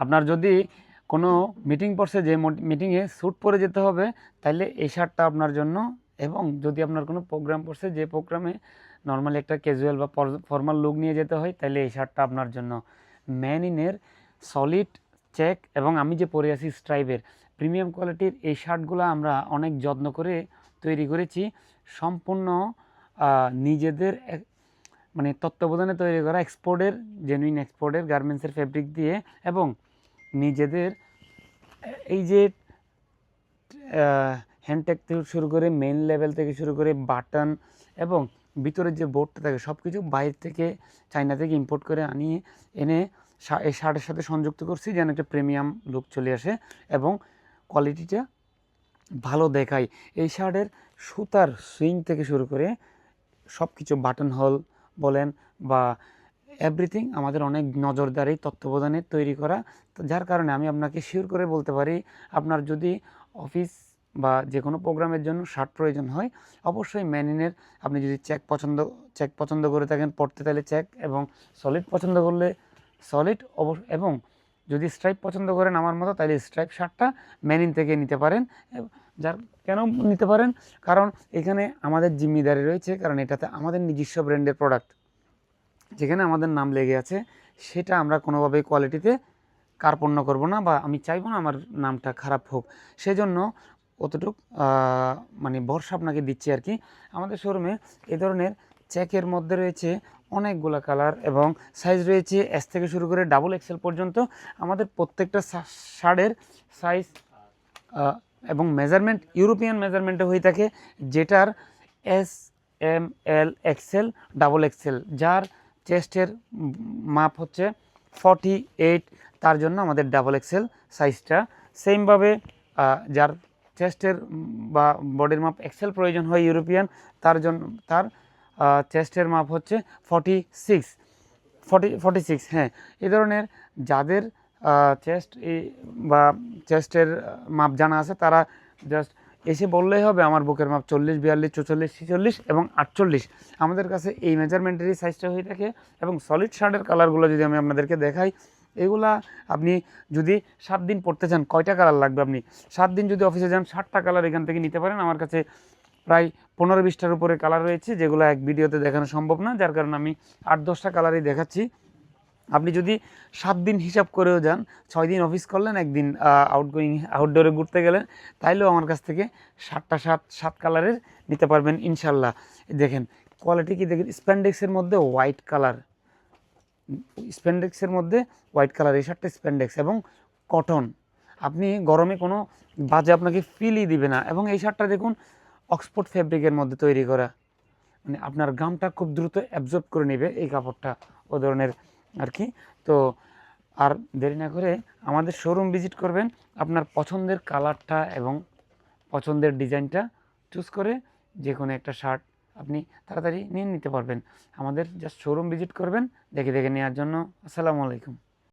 আপনার যদি কোনো মিটিং পড়ছে যে মিটিংয়ে স্যুট পরে যেতে হবে তাহলে এই শার্টটা আপনার জন্য, এবং যদি আপনার কোনো প্রোগ্রাম পড়ছে যে প্রোগ্রামে নর্মালি একটা ক্যাজুয়াল বা ফর্মাল লুক নিয়ে যেতে হয় তাহলে এই শার্টটা আপনার জন্য। ম্যান ইনের সলিড চেক এবং আমি যে পরে আছি স্ট্রাইপের প্রিমিয়াম কোয়ালিটির এই শার্টগুলো আমরা অনেক যত্ন করে তৈরি করেছি, সম্পূর্ণ নিজেদের মানে তত্ত্বাবধানে তৈরি করা এক্সপোর্টের জেনুইন এক্সপোর্টের গার্মেন্টসের ফেব্রিক দিয়ে, এবং নিজেদের এই যে হ্যান্ডটেক থেকে শুরু করে মেইন লেভেল থেকে শুরু করে বাটন এবং ভিতরের যে বোর্ডটা থাকে সব কিছু বাইরে থেকে চায়না থেকে ইম্পোর্ট করে এনে এই শার্টের সাথে সংযুক্ত করছি যেন একটা প্রিমিয়াম লুক চলে আসে এবং কোয়ালিটিটা ভালো দেখায়। এই শার্টের সুতার সুইং থেকে শুরু করে সব কিছু বাটন হোল বলেন বা এভরিথিং আমাদের অনেক নজরদারি তত্ত্বাবধানে তৈরি করা, তো যার কারণে আমি আপনাকে শিওর করে বলতে পারি আপনার যদি অফিস বা যে কোনো প্রোগ্রামের জন্য শার্ট প্রয়োজন হয় অবশ্যই ম্যানিনের, আপনি যদি চেক পছন্দ করে থাকেন পরতে তাহলে চেক, এবং সলিড পছন্দ করলে সলিড এবং যদি স্ট্রাইপ পছন্দ করেন আমার মতো তাহলে স্ট্রাইপ শার্টটা ম্যানিন থেকে নিতে পারেন। যার কেন নিতে পারেন, কারণ এখানে আমাদের জিম্মেদারি রয়েছে, কারণ এটাতে আমাদের নিজস্ব ব্র্যান্ডের প্রোডাক্ট, যেখানে আমাদের নাম লেগে আছে সেটা আমরা কোনোভাবেই কোয়ালিটিতে কার্পণ্য করব না, বা আমি চাইবো না আমার নামটা খারাপ হোক, সেজন্য অতটুক মানে ভরসা আপনাকে দিচ্ছি আর কি। আমাদের শোরুমে এই ধরনের চেকের মধ্যে রয়েছে অনেকগুলো কালার এবং সাইজ রয়েছে এস থেকে শুরু করে ডাবল এক্সেল পর্যন্ত। আমাদের প্রত্যেকটা শার্টের সাইজ এবং মেজারমেন্ট ইউরোপিয়ান মেজারমেন্টে হয়ে থাকে, যেটার এস, এম, এল, এক্সেল, ডাবল এক্সেল, যার চেস্টের মাপ হচ্ছে 48, তার জন্য আমাদের ডাবল এক্সেল সাইজটা। সেমভাবে যার চেস্টের বা বডির মাপ এক্সেল প্রয়োজন হয় ইউরোপিয়ান, তার জন্য তার চেস্টের মাপ হচ্ছে 46, হ্যাঁ। এই ধরনের যাদের চেস্ট বা চেস্টের মাপ জানা আছে তারা জাস্ট এসে বললেই হবে আমার বুকের মাপ 40, 42, 44, 46 এবং 48। আমাদের কাছে এই মেজারমেন্টেরই সাইজটা হয়ে থাকে। এবং সলিড শার্টের কালারগুলো যদি আমি আপনাদেরকে দেখাই, এগুলা আপনি যদি 7 দিন পরতে চান কয়টা কালার লাগবে, আপনি 7 দিন যদি অফিসে যান 7টা কালার এখান থেকে নিতে পারেন। আমার কাছে প্রায় 15-20টার উপরে কালার রয়েছে, যেগুলো এক ভিডিওতে দেখানো সম্ভব না, যার কারণে আমি 8-10টা কালারই দেখাচ্ছি। আপনি যদি 7 দিন হিসাব করেও যান, 6 দিন অফিস করলেন, একদিন আউটডোরে ঘুরতে গেলেন, তাইলেও আমার কাছ থেকে 7টা শার্ট 7 কালারের নিতে পারবেন ইনশাল্লাহ। দেখেন কোয়ালিটি কি দেখেন, স্প্যান্ডেক্সের মধ্যে হোয়াইট কালার, এই শার্টটা স্প্যান্ডেক্স এবং কটন, আপনি গরমে কোনো বাজে আপনাকে ফিলই দিবে না। এবং এই শার্টটা দেখুন অক্সফোর্ড ফেব্রিকের মধ্যে তৈরি করা, মানে আপনার ঘামটা খুব দ্রুত অ্যাবজর্ব করে নেবে এই কাপড়টা, ও ধরনের আর কি। তো আর দেরি না করে আমাদের শোরুম ভিজিট করবেন, আপনার পছন্দের কালারটা এবং পছন্দের ডিজাইনটা চুজ করে যে কোনো একটা শার্ট আপনি তাড়াতাড়ি নিয়ে নিতে পারবেন। আমাদের জাস্ট শোরুম ভিজিট করবেন দেখে নেওয়ার জন্য। আসসালামু আলাইকুম।